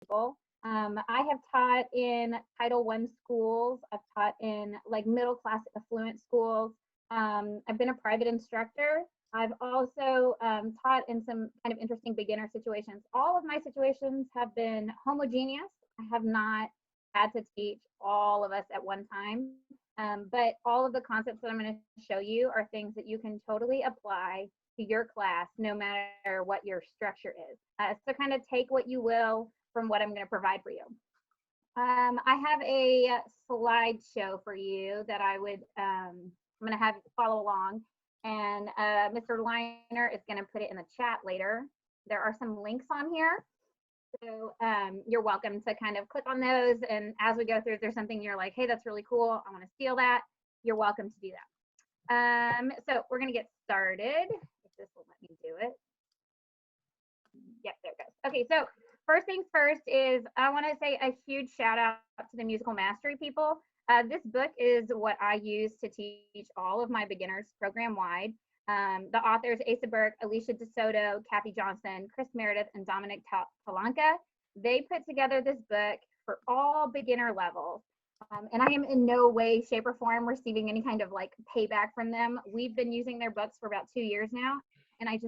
people. I have taught in Title I schools. I've taught in like middle class affluent schools. I've been a private instructor. I've also taught in some kind of interesting beginner situations. All of my situations have been homogeneous. I have not had to teach all of us at one time. But all of the concepts that I'm going to show you are things that you can totally apply to your class, no matter what your structure is. So kind of take what you will from what I'm going to provide for you. I have a slideshow for you that I'm going to have you follow along, and Mr. Liner is going to put it in the chat later. There are some links on here, so you're welcome to kind of click on those, and as we go through, if there's something you're like, hey, that's really cool, I want to steal that, you're welcome to do that. So we're going to get started, if this will let me do it. Yep, there it goes. Okay, so first things first is I want to say a huge shout out to the musical mastery people. This book is what I use to teach all of my beginners program wide. The authors, Asa Burke, Alicia DeSoto, Kathy Johnson, Chris Meredith, and Dominic Talanka, they put together this book for all beginner levels. And I am in no way, shape, or form receiving any kind of like payback from them. We've been using their books for about 2 years now, and I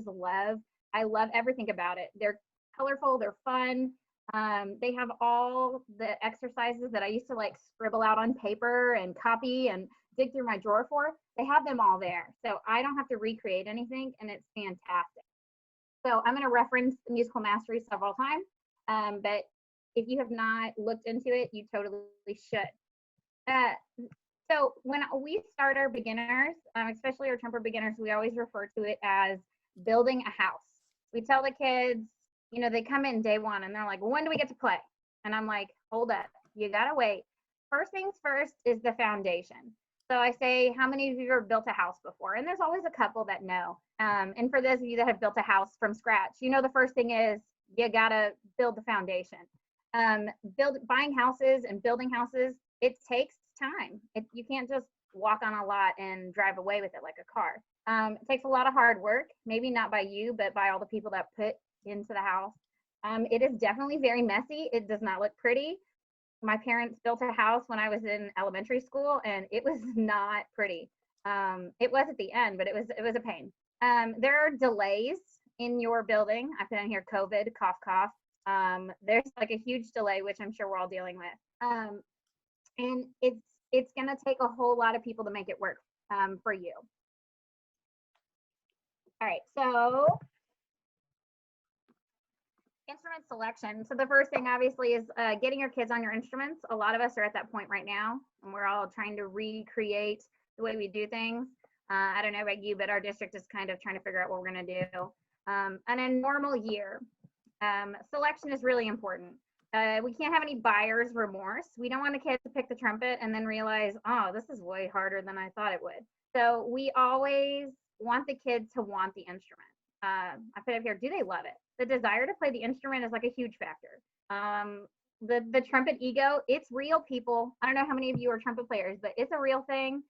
love everything about it. They're colorful, they're fun. They have all the exercises that I used to like scribble out on paper and copy and dig through my drawer for. They have them all there. So I don't have to recreate anything, and it's fantastic. So I'm going to reference the musical mastery several times, but if you have not looked into it, you totally should. So when we start our beginners, especially our trumpet beginners, we always refer to it as building a house. We tell the kids, you know, they come in day one and they're like, well, when do we get to play? And I'm like, hold up, you gotta wait. First things first is the foundation. So I say, how many of you have built a house before? And there's always a couple that know. And for those of you that have built a house from scratch, you know, the first thing is you gotta build the foundation. Buying houses and building houses, it takes time. You can't just walk on a lot and drive away with it like a car. It takes a lot of hard work, maybe not by you, but by all the people that put into the house. It is definitely very messy. It does not look pretty. My parents built a house when I was in elementary school, and it was not pretty. It was at the end, but it was a pain. There are delays in your building. I put in here COVID, cough, cough. There's like a huge delay, which I'm sure we're all dealing with. And it's gonna take a whole lot of people to make it work for you. All right, so instrument selection. So the first thing obviously is getting your kids on your instruments. A lot of us are at that point right now, and we're all trying to recreate the way we do things. I don't know about you, but our district is kind of trying to figure out what we're gonna do. And in a normal year, selection is really important. We can't have any buyer's remorse. We don't want the kids to pick the trumpet and then realize, oh, this is way harder than I thought it would. So we always want the kids to want the instrument. I put up here, do they love it? The desire to play the instrument is like a huge factor. The trumpet ego, it's real, people. I don't know how many of you are trumpet players, but it's a real thing.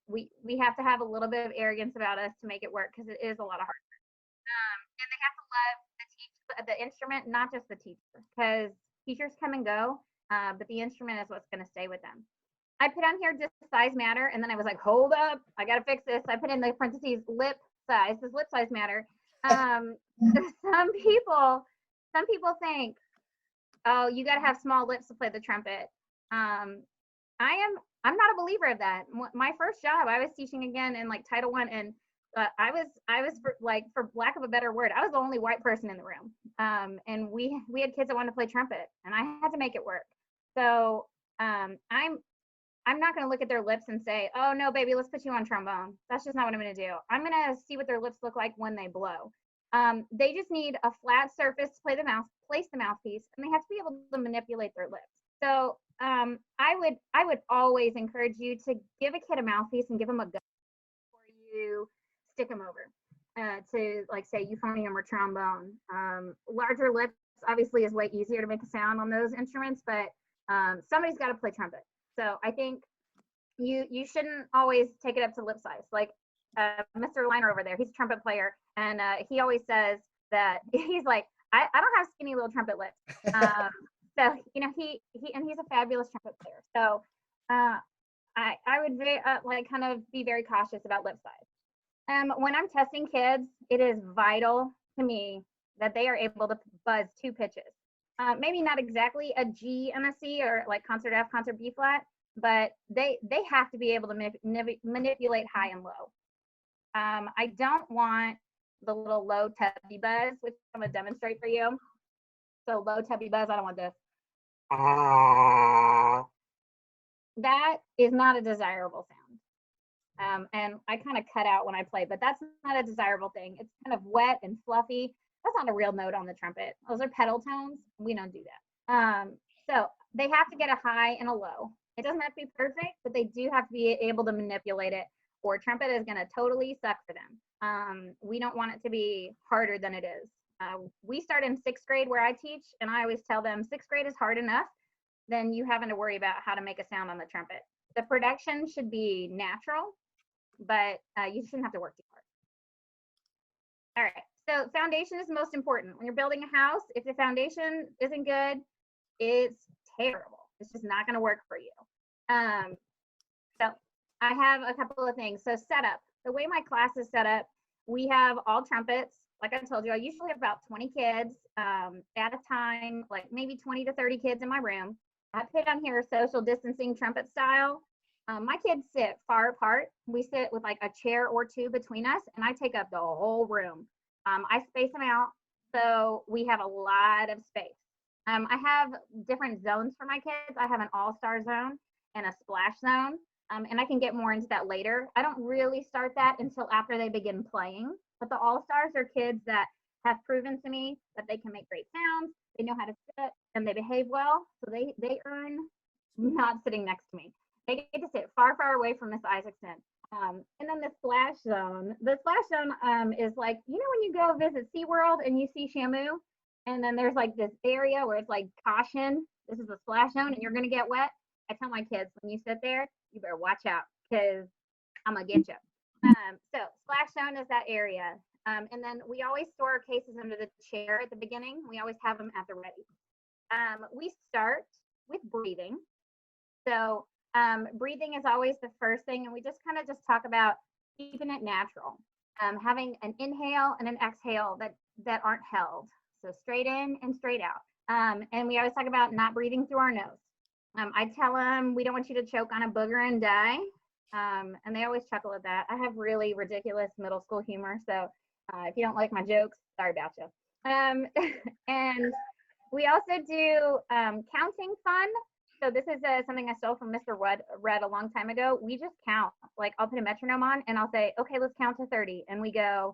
We have to have a little bit of arrogance about us to make it work, because it is a lot of hard work. And they have to love the instrument, not just the teacher, because teachers come and go, but the instrument is what's going to stay with them. I put on here, does size matter? And then I was like, hold up, I got to fix this. I put in the parentheses, lip size. Does lip size matter? Some people think, oh, you got to have small lips to play the trumpet. I'm not a believer of that. My first job, I was teaching again in like Title I, and I was for lack of a better word, I was the only white person in the room. And we had kids that wanted to play trumpet, and I had to make it work. So I'm not going to look at their lips and say, oh no, baby, let's put you on trombone. That's just not what I'm going to do. I'm going to see what their lips look like when they blow. They just need a flat surface to place the mouthpiece, and they have to be able to manipulate their lips. So I would always encourage you to give a kid a mouthpiece and give them a gun before you stick them over to, like, say euphonium or trombone. Larger lips obviously is way easier to make a sound on those instruments, but somebody's got to play trumpet. So I think you shouldn't always take it up to lip size. Like Mr. Liner over there, he's a trumpet player, and he always says that he's like, I don't have skinny little trumpet lips. So he's a fabulous trumpet player. So I would like kind of be very cautious about lip size. When I'm testing kids, it is vital to me that they are able to buzz 2 pitches. Maybe not exactly a G and a C or like concert F, concert B flat, but they have to be able to manipulate high and low. I don't want the little low tubby buzz, which I'm gonna demonstrate for you. So low tubby buzz, I don't want this. That is not a desirable sound. And I kind of cut out when I play, but that's not a desirable thing. It's kind of wet and fluffy. That's not a real note on the trumpet. Those are pedal tones. We don't do that. So they have to get a high and a low. It doesn't have to be perfect, but they do have to be able to manipulate it, or trumpet is going to totally suck for them. We don't want it to be harder than it is. We start in 6th grade where I teach, and I always tell them 6th grade is hard enough, then you having to worry about how to make a sound on the trumpet. The production should be natural, but you shouldn't have to work too hard. All right. So foundation is most important. When you're building a house, if the foundation isn't good, it's terrible. It's just not going to work for you. So I have a couple of things. So setup. The way my class is set up, we have all trumpets. Like I told you, I usually have about 20 kids at a time, like maybe 20 to 30 kids in my room. I put on here social distancing trumpet style. My kids sit far apart. We sit with like a chair or 2 between us, and I take up the whole room. I space them out, so we have a lot of space. I have different zones for my kids. I have an all-star zone and a splash zone, and I can get more into that later. I don't really start that until after they begin playing, but the all-stars are kids that have proven to me that they can make great sounds, they know how to sit, and they behave well, so they earn not sitting next to me. They get to sit far, far away from Miss Isaacson. And then the splash zone is like, when you go visit SeaWorld and you see Shamu, and then there's like this area where it's like, caution, this is a splash zone and you're going to get wet. I tell my kids, when you sit there, you better watch out because I'm going to get you. So splash zone is that area. And then we always store our cases under the chair at the beginning. We always have them at the ready. We start with breathing. So breathing is always the first thing, and we just kind of talk about keeping it natural, having an inhale and an exhale that aren't held, so straight in and straight out. And we always talk about not breathing through our nose. I tell them we don't want you to choke on a booger and die, and they always chuckle at that. I have really ridiculous middle school humor, so if you don't like my jokes, sorry about you. And we also do counting fun. So this is something I stole from Mr. Red a long time ago. We just count. Like, I'll put a metronome on and I'll say, okay, let's count to 30. And we go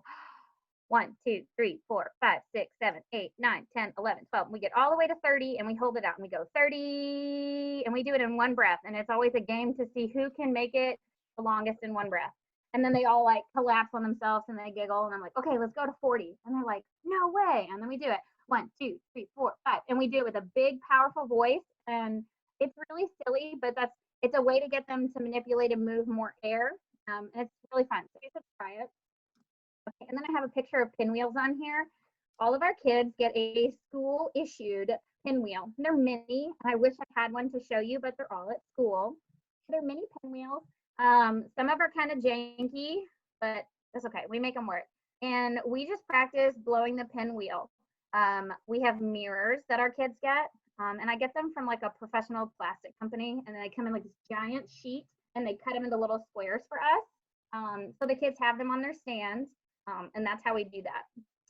1, 2, 3, 4, 5, 6, 7, 8, 9, 10, 11, 12. And we get all the way to 30 and we hold it out and we go 30. And we do it in one breath. And it's always a game to see who can make it the longest in one breath. And then they all like collapse on themselves and they giggle. And I'm like, okay, let's go to 40. And they're like, no way. And then we do it 1, 2, 3, 4, 5. And we do it with a big, powerful voice. And it's really silly, but it's a way to get them to manipulate and move more air. And it's really fun. So you should try it. Okay, and then I have a picture of pinwheels on here. All of our kids get a school issued pinwheel. They're mini, and I wish I had one to show you, but they're all at school. They're mini pinwheels. Some of them are kind of janky, but that's okay. We make them work. And we just practice blowing the pinwheel. We have mirrors that our kids get. And I get them from like a professional plastic company, and they come in like this giant sheet and they cut them into little squares for us. So the kids have them on their stands, and that's how we do that.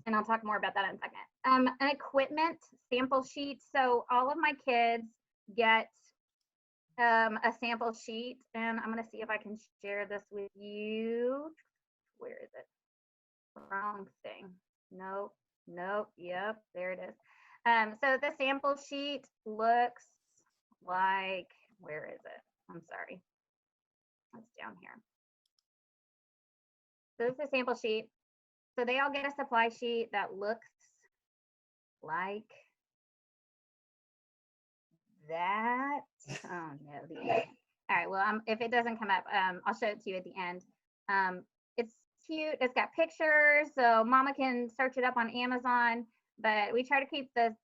And I'll talk more about that in a second. An equipment sample sheet. So all of my kids get a sample sheet, and I'm going to see if I can share this with you. Where is it? Wrong thing. Nope. Yep, there it is. So the sample sheet looks like, where is it? I'm sorry. It's down here. So this is a sample sheet. So they all get a supply sheet that looks like that. Oh no. All right, well, if it doesn't come up, I'll show it to you at the end. It's cute. It's got pictures, so mama can search it up on Amazon. but we try to keep the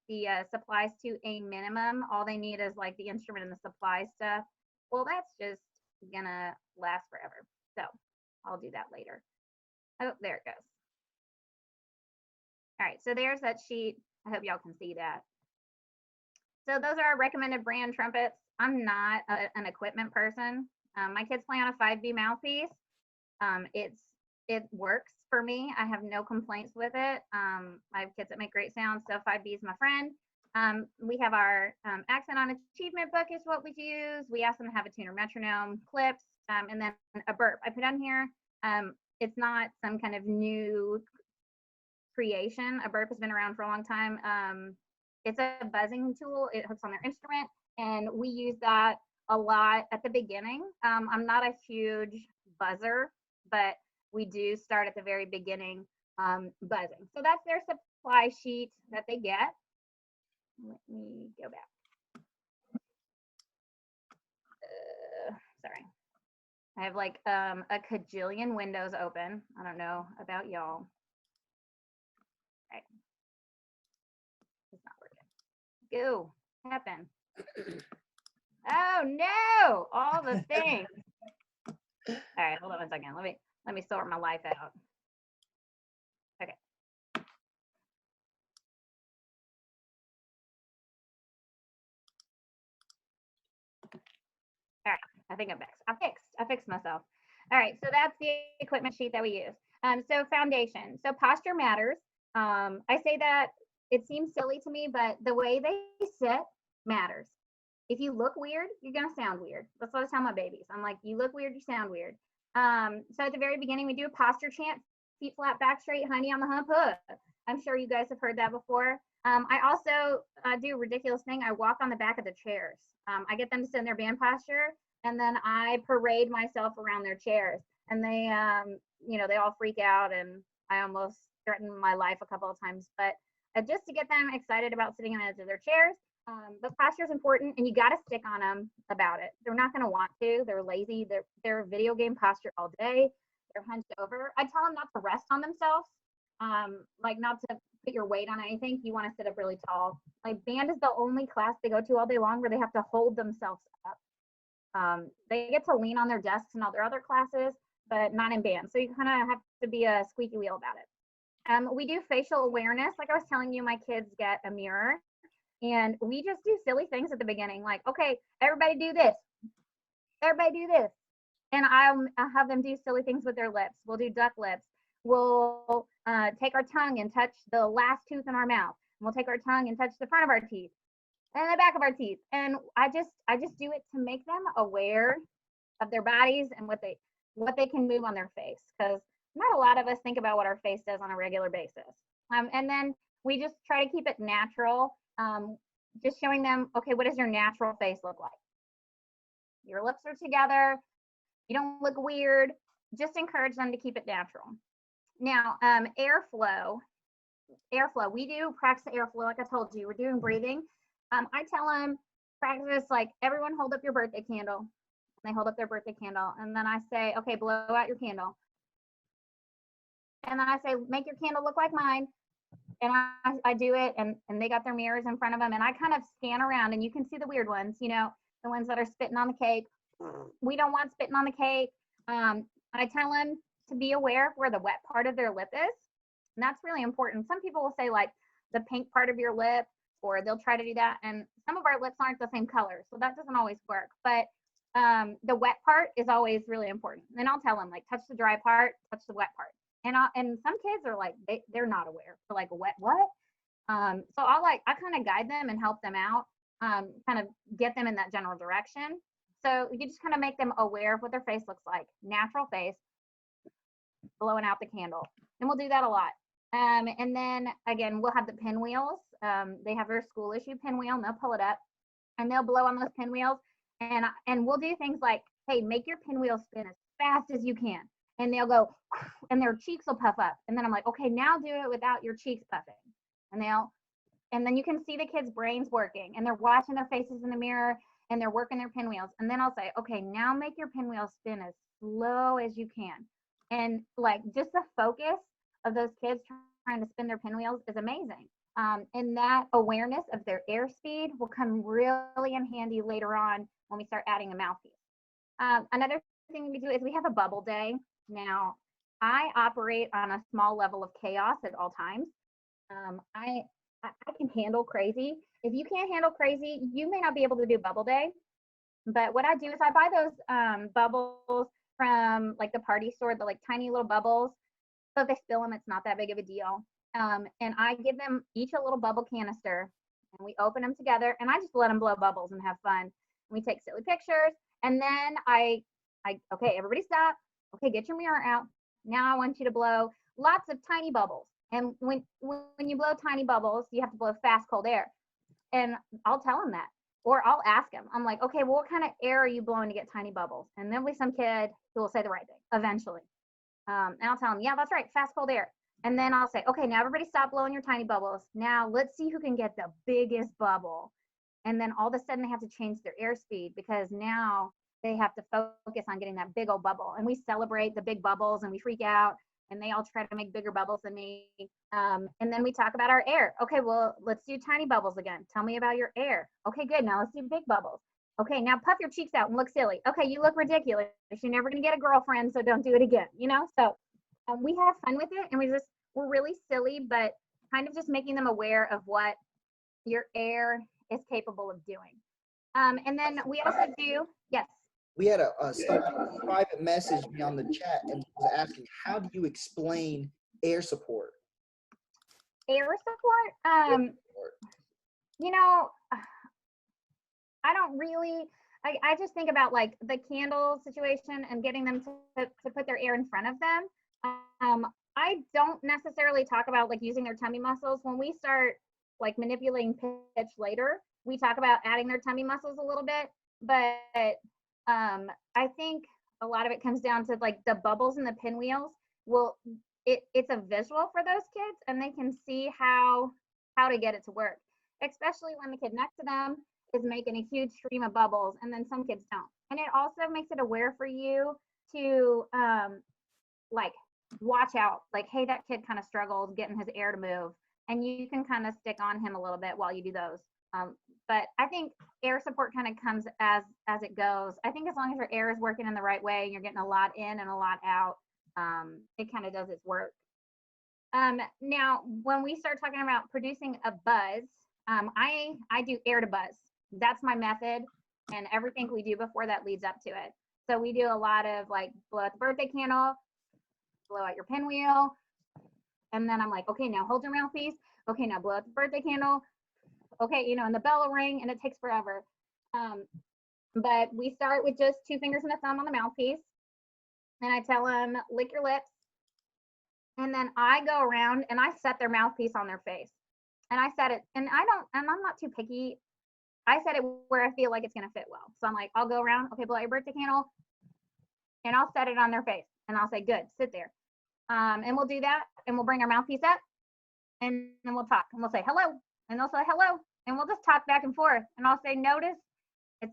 supplies to a minimum. All they need is like the instrument and the supply stuff. Well, that's just gonna last forever. So I'll do that later. Oh, there it goes. All right, so there's that sheet. I hope y'all can see that. So those are our recommended brand trumpets. I'm not an equipment person. My kids play on a 5B mouthpiece. It works for me. I have no complaints with it. I have kids that make great sounds, so 5B is my friend. We have our accent on achievement book is what we use. We ask them to have a tuner metronome, clips, and then a burp. I put on here. It's not some kind of new creation. A burp has been around for a long time. It's a buzzing tool. It hooks on their instrument, and we use that a lot at the beginning. I'm not a huge buzzer, but we do start at the very beginning buzzing. So that's their supply sheet that they get. Let me go back. Sorry. I have like a cajillion windows open. I don't know about y'all. Right. It's not working. Go. Happen. Oh no! All the things. All right, hold on a second. Let me sort my life out. Okay. All right, I think I fixed myself. All right, so that's the equipment sheet that we use. So foundation. So posture matters. I say that it seems silly to me, but the way they sit matters. If you look weird, you're gonna sound weird. That's what I tell my babies. I'm like, you look weird, you sound weird. So at the very beginning, we do a posture chant: feet flat, back straight, honey on the hump. I'm sure you guys have heard that before. I also do a ridiculous thing. I walk on the back of the chairs. I get them to sit in their band posture, and then I parade myself around their chairs. And they, they all freak out, and I almost threatened my life a couple of times. But just to get them excited about sitting on the edge of their chairs. But posture is important, and you got to stick on them about it. They're not going to want to. They're lazy. They're video game posture all day. They're hunched over. I tell them not to rest on themselves, like not to put your weight on anything. You want to sit up really tall. Like band is the only class they go to all day long where they have to hold themselves up. They get to lean on their desks in all their other classes, but not in band. So you kind of have to be a squeaky wheel about it. We do facial awareness. Like I was telling you, my kids get a mirror. And we just do silly things at the beginning, like, okay, everybody do this. Everybody do this. And I'll have them do silly things with their lips. We'll do duck lips. We'll take our tongue and touch the last tooth in our mouth. We'll take our tongue and touch the front of our teeth and the back of our teeth. And I just do it to make them aware of their bodies and what they can move on their face, because not a lot of us think about what our face does on a regular basis. And then we just try to keep it natural. Just showing them, okay, what does your natural face look like? Your lips are together. You don't look weird. Just encourage them to keep it natural. Now, airflow. We do practice airflow, like I told you. We're doing breathing. I tell them, practice like everyone hold up your birthday candle. And they hold up their birthday candle. And then I say, okay, blow out your candle. And then I say, make your candle look like mine. And I do it, and they got their mirrors in front of them, and I kind of scan around, and you can see the weird ones, the ones that are spitting on the cake. We don't want spitting on the cake. I tell them to be aware of where the wet part of their lip is, and that's really important. Some people will say like the pink part of your lip, or they'll try to do that, and some of our lips aren't the same color, so that doesn't always work. But the wet part is always really important. And then I'll tell them like touch the dry part, touch the wet part. And some kids are like, they're not aware. They're like, what? So I kind of guide them and help them out, kind of get them in that general direction. So you just kind of make them aware of what their face looks like. Natural face, blowing out the candle. And we'll do that a lot. And then again, we'll have the pinwheels. They have their school issue pinwheel, and they'll pull it up and they'll blow on those pinwheels. And we'll do things like, hey, make your pinwheel spin as fast as you can. And they'll go, and their cheeks will puff up. And then I'm like, okay, now do it without your cheeks puffing. And then you can see the kids' brains working, and they're watching their faces in the mirror, and they're working their pinwheels. And then I'll say, okay, now make your pinwheel spin as slow as you can. And like just the focus of those kids trying to spin their pinwheels is amazing. And that awareness of their airspeed will come really in handy later on when we start adding a mouthpiece. Another thing we do is we have a bubble day. Now, I operate on a small level of chaos at all times. I can handle crazy. If you can't handle crazy, you may not be able to do bubble day. But what I do is I buy those bubbles from like the party store, the like tiny little bubbles. So if they spill them, it's not that big of a deal. And I give them each a little bubble canister, and we open them together, and I just let them blow bubbles and have fun. We take silly pictures, and then okay, everybody stop. Okay, get your mirror out. Now I want you to blow lots of tiny bubbles. And when you blow tiny bubbles, you have to blow fast, cold air. And I'll tell them that, or I'll ask them. I'm like, okay, well, what kind of air are you blowing to get tiny bubbles? And there'll be some kid who will say the right thing eventually. And I'll tell them, yeah, that's right, fast, cold air. And then I'll say, okay, now everybody stop blowing your tiny bubbles. Now let's see who can get the biggest bubble. And then all of a sudden they have to change their airspeed because now they have to focus on getting that big old bubble. And we celebrate the big bubbles and we freak out and they all try to make bigger bubbles than me. And then we talk about our air. Okay, well, let's do tiny bubbles again. Tell me about your air. Okay, good. Now let's do big bubbles. Okay, now puff your cheeks out and look silly. Okay, you look ridiculous. You're never gonna get a girlfriend, so don't do it again, you know? So we have fun with it and we're really silly, but kind of just making them aware of what your air is capable of doing. And then we also do, yes. We had a private message me on the chat and was asking, how do you explain air support? Air support? You know, I don't really, I just think about like the candle situation and getting them to put their air in front of them. I don't necessarily talk about like using their tummy muscles. When we start like manipulating pitch later, we talk about adding their tummy muscles a little bit, but I think a lot of it comes down to like the bubbles and the pinwheels. Well, it's a visual for those kids and they can see how to get it to work, especially when the kid next to them is making a huge stream of bubbles and then some kids don't. And it also makes it aware for you to like watch out, like, hey, that kid kind of struggles getting his air to move, and you can kind of stick on him a little bit while you do those. But I think air support kind of comes as it goes. I think as long as your air is working in the right way and you're getting a lot in and a lot out, it kind of does its work. Now, when we start talking about producing a buzz, I do air to buzz. That's my method, and everything we do before that leads up to it. So we do a lot of like blow out the birthday candle, blow out your pinwheel, and then I'm like, okay, now hold your mouthpiece. Okay, now blow out the birthday candle. Okay, you know, and the bell will ring, and it takes forever. But we start with just 2 fingers and a thumb on the mouthpiece, and I tell them, lick your lips, and then I go around and I set their mouthpiece on their face, and I set it, and I'm not too picky. I set it where I feel like it's gonna fit well. So I'm like, I'll go around, okay, blow out your birthday candle, and I'll set it on their face, and I'll say, good, sit there. And we'll do that, and we'll bring our mouthpiece up, and then we'll talk, and we'll say hello, and they'll say hello, and we'll just talk back and forth, and I'll say, notice,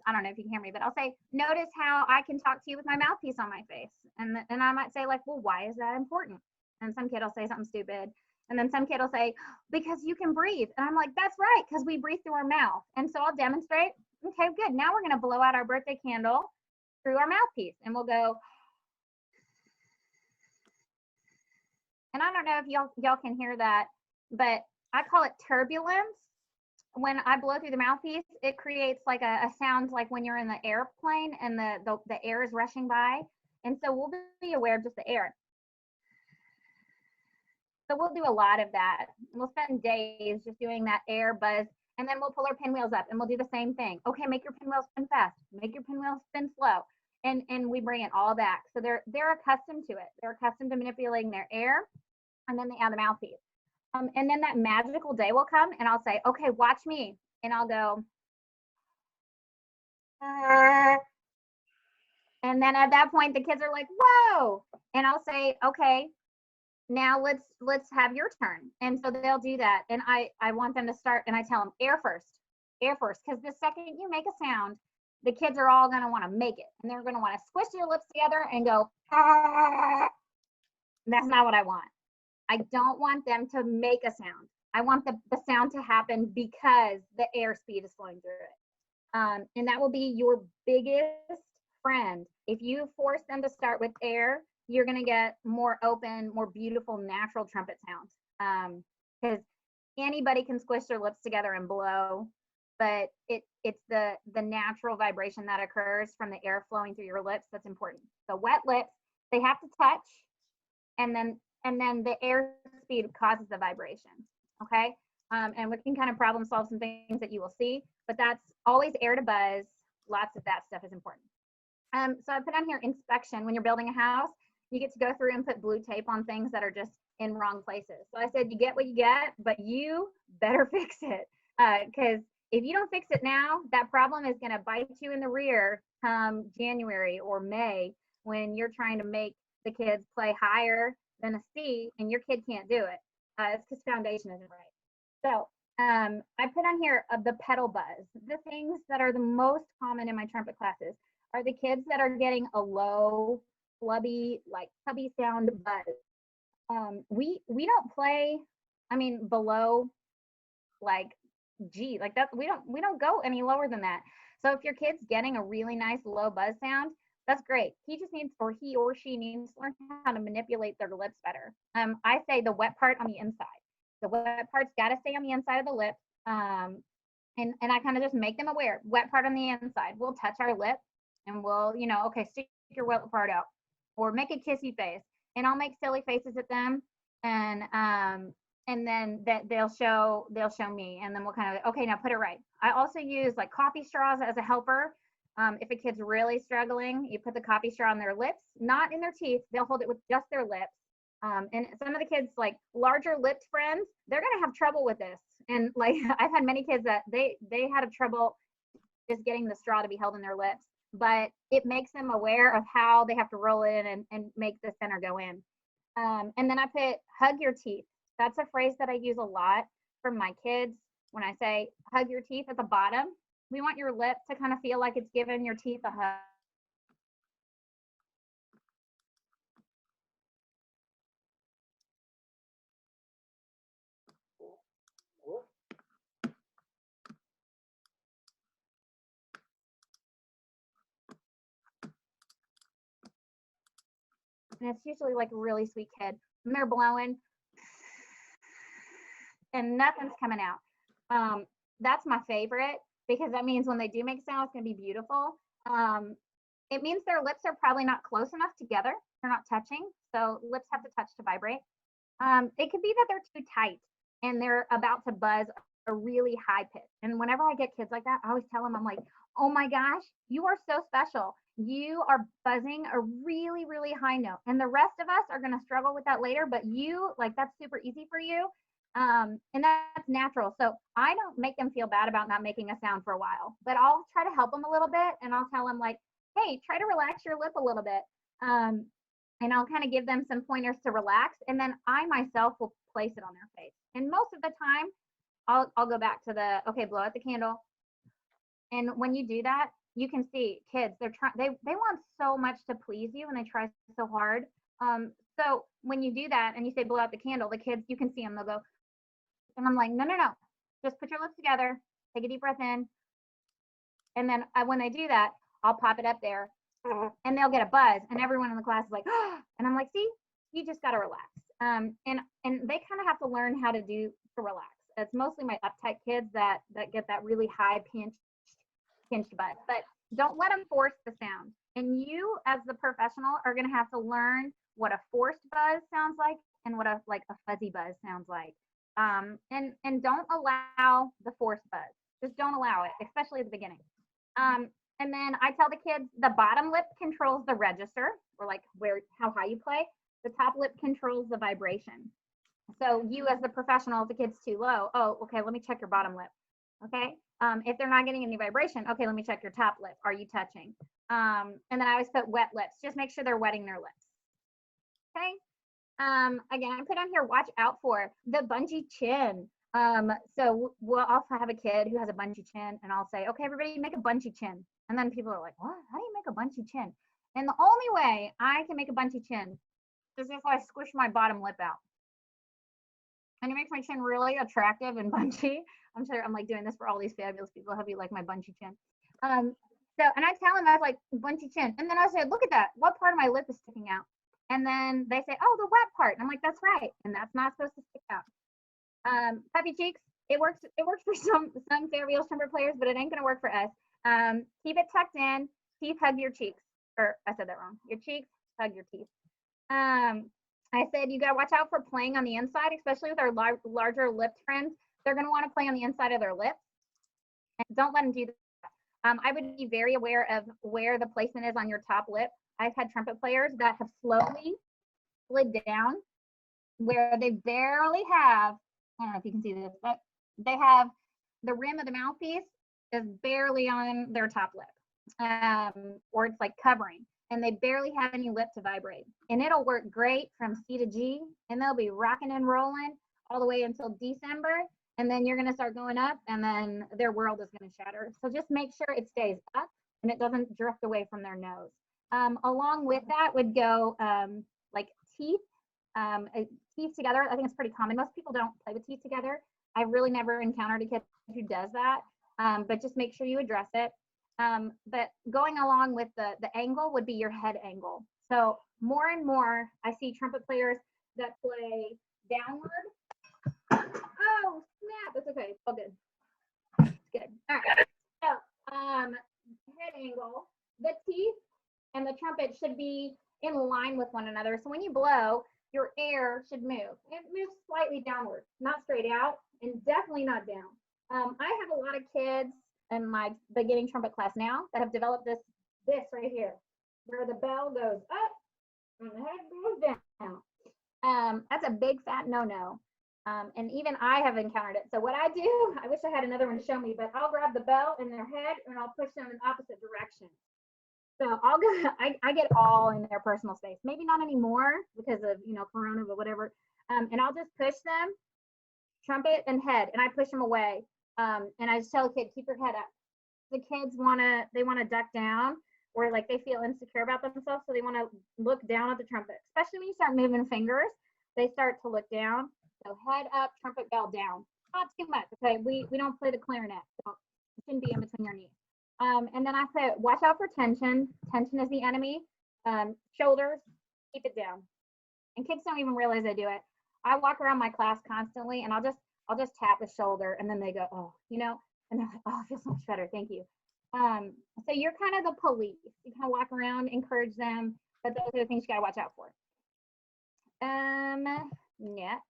I don't know if you can hear me, but I'll say, notice how I can talk to you with my mouthpiece on my face. And I might say like, well, why is that important? And some kid will say something stupid. And then some kid will say, because you can breathe. And I'm like, that's right, because we breathe through our mouth. And so I'll demonstrate, okay, good. Now we're gonna blow out our birthday candle through our mouthpiece, and we'll go. And I don't know if y'all can hear that, but I call it turbulence. When I blow through the mouthpiece, it creates like a sound like when you're in the airplane and the air is rushing by. And so we'll be aware of just the air. So we'll do a lot of that. We'll spend days just doing that air buzz, and then we'll pull our pinwheels up and we'll do the same thing. Okay, make your pinwheels spin fast, make your pinwheels spin slow. And we bring it all back. So they're accustomed to it. They're accustomed to manipulating their air, and then they add the mouthpiece. And then that magical day will come, and I'll say, okay, watch me. And I'll go, and then at that point, the kids are like, whoa. And I'll say, okay, now let's have your turn. And so they'll do that. And I want them to start, and I tell them air first, because the second you make a sound, the kids are all gonna wanna make it. And they're gonna wanna squish their lips together and go, ah. That's not what I want. I don't want them to make a sound. I want the sound to happen because the airspeed is flowing through it. And that will be your biggest friend. If you force them to start with air, you're going to get more open, more beautiful, natural trumpet sounds. Because anybody can squish their lips together and blow, but it's the natural vibration that occurs from the air flowing through your lips that's important. So wet lips, they have to touch, and then the air speed causes the vibration. Okay, and we can kind of problem solve some things that you will see, but that's always air to buzz. Lots of that stuff is important. So I put on here inspection. When you're building a house, you get to go through and put blue tape on things that are just in wrong places. So I said, you get what you get, but you better fix it. Because if you don't fix it now, that problem is going to bite you in the rear come January or May when you're trying to make the kids play higher than a C and your kid can't do it. It's because foundation isn't right. So I put on here the pedal buzz. The things that are the most common in my trumpet classes are the kids that are getting a low, flubby, like tubby sound buzz. We don't play, I mean, below like G, like that. We don't go any lower than that. So if your kid's getting a really nice low buzz sound, that's great. He just needs, or he or she needs to learn how to manipulate their lips better. I say the wet part on the inside. The wet part's got to stay on the inside of the lip. And I kind of just make them aware. Wet part on the inside. We'll touch our lip and we'll, okay, stick your wet part out or make a kissy face. And I'll make silly faces at them. And then that they'll show me, and then we'll kind of, okay, now put it right. I also use like coffee straws as a helper. If a kid's really struggling, you put the coffee straw on their lips, not in their teeth. They'll hold it with just their lips. And some of the kids, like larger lipped friends, they're going to have trouble with this. And like, I've had many kids that they had a trouble just getting the straw to be held in their lips, but it makes them aware of how they have to roll it in and make the center go in. And then I put hug your teeth. That's a phrase that I use a lot for my kids. When I say hug your teeth at the bottom, we want your lip to kind of feel like it's giving your teeth a hug. And it's usually like a really sweet kid. And they're blowing and nothing's coming out. That's my favorite because that means when they do make sound, it's going to be beautiful. It means their lips are probably not close enough together. They're not touching. So lips have to touch to vibrate. It could be that they're too tight and they're about to buzz a really high pitch. And whenever I get kids like that, I always tell them, I'm like, oh my gosh, you are so special. You are buzzing a really, really high note. And the rest of us are going to struggle with that later, but you, like, that's super easy for you. And that's natural. So I don't make them feel bad about not making a sound for a while, but I'll try to help them a little bit. And I'll tell them like, hey, try to relax your lip a little bit. And I'll kind of give them some pointers to relax. And then I myself will place it on their face. And most of the time, I'll go back to the, okay, blow out the candle. And when you do that, you can see kids, they want so much to please you and they try so hard. So when you do that and you say blow out the candle, the kids, you can see them, they'll go, and I'm like, no, just put your lips together, take a deep breath in. And then when they do that, I'll pop it up there and they'll get a buzz and everyone in the class is like, oh, and I'm like, see, you just got to relax. And they kind of have to learn how to relax. It's mostly my uptight kids that get that really high pinched buzz, but don't let them force the sound. And you as the professional are going to have to learn what a forced buzz sounds like and what a fuzzy buzz sounds like. And don't allow the forced buzz. Just don't allow it, especially at the beginning. And then I tell the kids the bottom lip controls the register, or like how high you play. The top lip controls the vibration. So you as the professional, if the kid's too low, oh, okay, let me check your bottom lip. Okay. If they're not getting any vibration, okay, let me check your top lip. Are you touching? And then I always put wet lips. Just make sure they're wetting their lips. Okay. Again, I put on here, watch out for the bungee chin. So we'll also have a kid who has a bungee chin and I'll say, okay, everybody make a bungee chin. And then people are like, what? How do you make a bungee chin? And the only way I can make a bungee chin is if I squish my bottom lip out. and it makes my chin really attractive and bunchy. I'm sure I'm like doing this for all these fabulous people. I hope you like my bunchy chin. So, and I tell them I was like bunchy chin, and then I say, look at that. What part of my lip is sticking out? And then they say, oh, the wet part. And I'm like, that's right, and that's not supposed to stick out. Puffy cheeks. It works. It works for some fabulous trumpet players, but it ain't gonna work for us. Keep it tucked in. Teeth hug your cheeks. Or I said that wrong. Your cheeks hug your teeth. I said you gotta watch out for playing on the inside, especially with our larger lipped friends. They're gonna want to play on the inside of their lips, and don't let them do that. I would be very aware of where the placement is on your top lip. I've had trumpet players that have slowly slid down where they barely have, I don't know if you can see this, but they have the rim of the mouthpiece is barely on their top lip, or it's like covering, and they barely have any lip to vibrate. And it'll work great from C to G, and they'll be rocking and rolling all the way until December. And then you're going to start going up, and then their world is going to shatter. So just make sure it stays up and it doesn't drift away from their nose. Along with that would go like teeth, teeth together. I think it's pretty common. Most people don't play with teeth together. I've really never encountered a kid who does that, but just make sure you address it. But going along with the angle would be your head angle. So more and more, I see trumpet players that play downward. Oh, snap. It's okay. It's all good. It's good. All right. So, head angle, the teeth and the trumpet should be in line with one another. So when you blow, your air should move. It moves slightly downward, not straight out, and definitely not down. I have a lot of kids in my beginning trumpet class now that have developed this right here, where the bell goes up and the head goes down. That's a big fat no-no. And even I have encountered it. So what I do, I wish I had another one to show me, but I'll grab the bell in their head and I'll push them in opposite direction. So I'll go, I get all in their personal space. Maybe not anymore because of, Corona, but whatever. And I'll just push them, trumpet and head, and I push them away. And I just tell the kid, keep your head up. The kids they want to duck down, or like they feel insecure about themselves. So they want to look down at the trumpet, especially when you start moving fingers, they start to look down. So head up, trumpet, bell down. Not too much, okay? We don't play the clarinet, so it shouldn't be in between your knees. And then I put, watch out for tension. Tension is the enemy. Shoulders, keep it down. And kids don't even realize I do it. I walk around my class constantly, and I'll just tap the shoulder, and then they go, oh, and they're like, oh, it feels so much better, thank you. So you're kind of the police. You kind of walk around, encourage them, but those are the things you gotta watch out for. Next.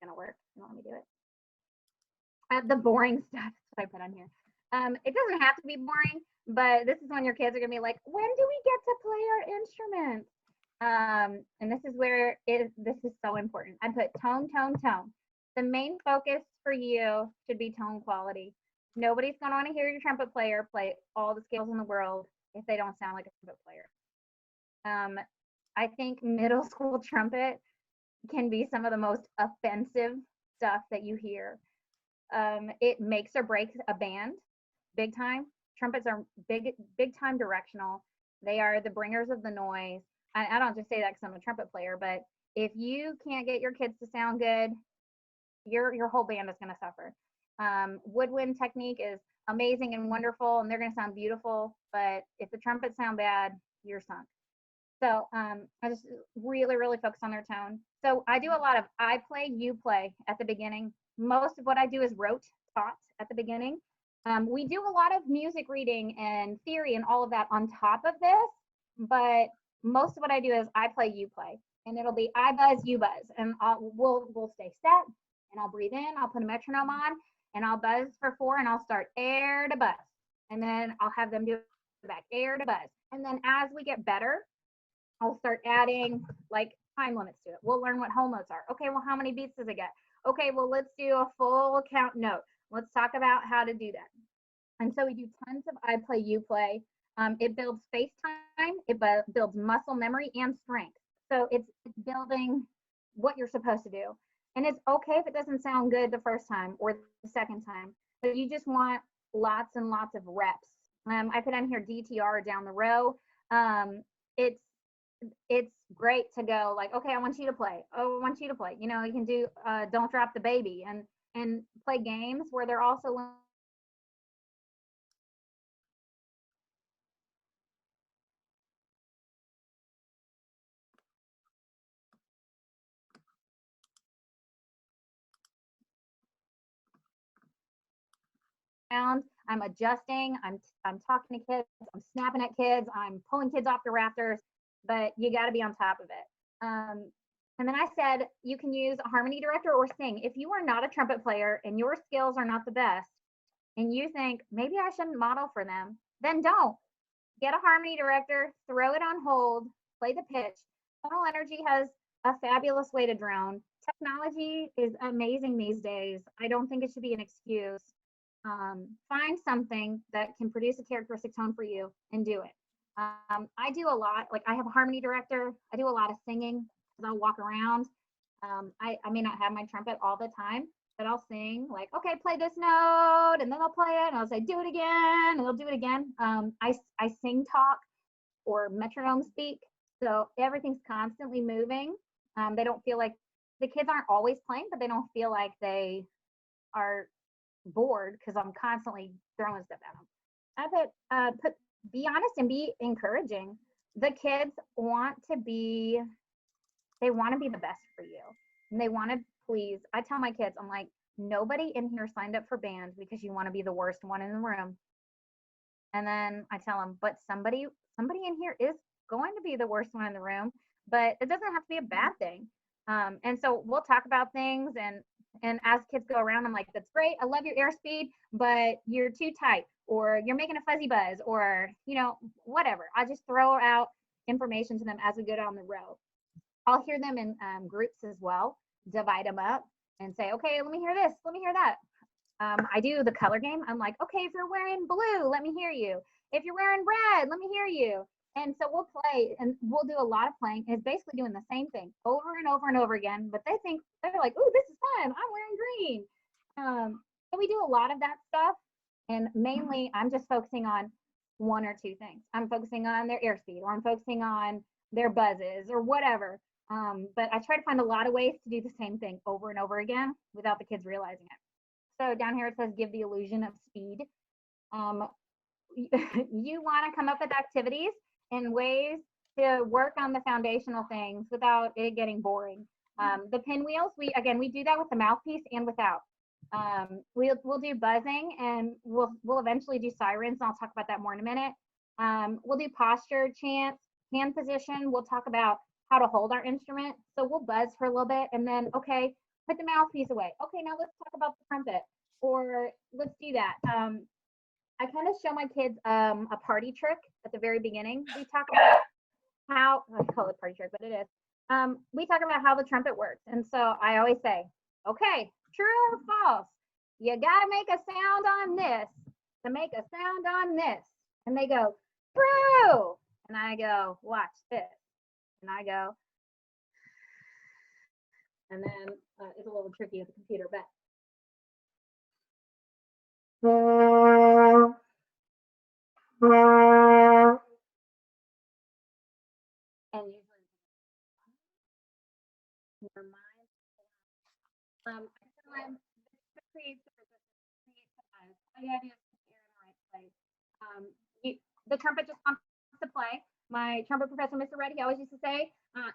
Gonna work. Let me do it. The boring stuff that I put on here. It doesn't have to be boring, but this is when your kids are gonna be like, when do we get to play our instrument? And this is where this is so important. I put tone, tone, tone. The main focus for you should be tone quality. Nobody's gonna want to hear your trumpet player play all the scales in the world if they don't sound like a trumpet player. I think middle school trumpet can be some of the most offensive stuff that you hear. It makes or breaks a band big time. Trumpets are big time directional. They are the bringers of the noise. I don't just say that because I'm a trumpet player, but if you can't get your kids to sound good, your whole band is going to suffer. Woodwind technique is amazing and wonderful, and they're going to sound beautiful, but if the trumpets sound bad, you're sunk. So I just really, really focus on their tone. So I do a lot of I play, you play at the beginning. Most of what I do is rote, taught at the beginning. We do a lot of music reading and theory and all of that on top of this, but most of what I do is I play, you play. And it'll be I buzz, you buzz. And we'll stay set, and I'll breathe in, I'll put a metronome on, and I'll buzz for 4, and I'll start air to buzz. And then I'll have them do it back, air to buzz. And then as we get better, I'll start adding like time limits to it. We'll learn what whole notes are. Okay, well, how many beats does it get? Okay, well, let's do a full count note. Let's talk about how to do that. And so we do tons of I play, you play. It builds face time. It builds muscle memory and strength. So it's building what you're supposed to do. And it's okay if it doesn't sound good the first time or the second time, but you just want lots and lots of reps. I put on here DTR down the row. it's great to go like, okay, I want you to play. Oh, I want you to play. You know, you can do Don't Drop the Baby and play games where they're also around. I'm adjusting. I'm talking to kids. I'm snapping at kids. I'm pulling kids off the rafters. But you got to be on top of it. And then I said you can use a harmony director or sing. If you are not a trumpet player and your skills are not the best, and you think maybe I shouldn't model for them, then don't. Get a harmony director, throw it on hold, play the pitch. Tonal energy has a fabulous way to drone. Technology is amazing these days. I don't think it should be an excuse. Find something that can produce a characteristic tone for you and do it. I do a lot, like I have a harmony director. I do a lot of singing because I'll walk around. I may not have my trumpet all the time, but I'll sing like, okay, play this note, and then I'll play it, and I'll say, do it again, and they'll do it again. I sing talk or metronome speak, so everything's constantly moving. They don't feel like the kids aren't always playing, but they don't feel like they are bored because I'm constantly throwing stuff at them. I put be honest and be encouraging. The kids want to be, they want to be the best for you, and they want to please. I tell my kids, I'm like, nobody in here signed up for band because you want to be the worst one in the room. And then I tell them, but somebody in here is going to be the worst one in the room, but it doesn't have to be a bad thing. And so we'll talk about things, and as kids go around, I'm like, that's great. I love your airspeed, but you're too tight, or you're making a fuzzy buzz, or, you know, whatever. I just throw out information to them as we go down the row. I'll hear them in groups as well, divide them up and say, okay, let me hear this, let me hear that. I do the color game. I'm like, okay, if you're wearing blue, let me hear you. If you're wearing red, let me hear you. And so we'll play, and we'll do a lot of playing. And it's basically doing the same thing over and over and over again. But they think, they're like, oh, this is fun. I'm wearing green. So we do a lot of that stuff. And mainly, I'm just focusing on one or two things. I'm focusing on their airspeed, or I'm focusing on their buzzes, or whatever. But I try to find a lot of ways to do the same thing over and over again without the kids realizing it. So down here it says give the illusion of speed. You want to come up with activities and ways to work on the foundational things without it getting boring. The pinwheels, we do that with the mouthpiece and without. We'll do buzzing, and we'll eventually do sirens, and I'll talk about that more in a minute. We'll do posture, chants, hand position. We'll talk about how to hold our instrument. So we'll buzz for a little bit, and then, okay, put the mouthpiece away. Okay, now let's talk about the trumpet, or let's do that. I kind of show my kids a party trick at the very beginning. We talk about how, I call it party trick, but it is. We talk about how the trumpet works. And so I always say, okay, true or false? You got to make a sound on this to make a sound on this. And they go, true. And I go, watch this. And I go, and then it's a little tricky with the computer, but. And usually your mind, creates the resistance, creates the buzz. All you gotta do is put the air in the right place. The trumpet just wants to play. My trumpet professor, Mr. Reddy, always used to say,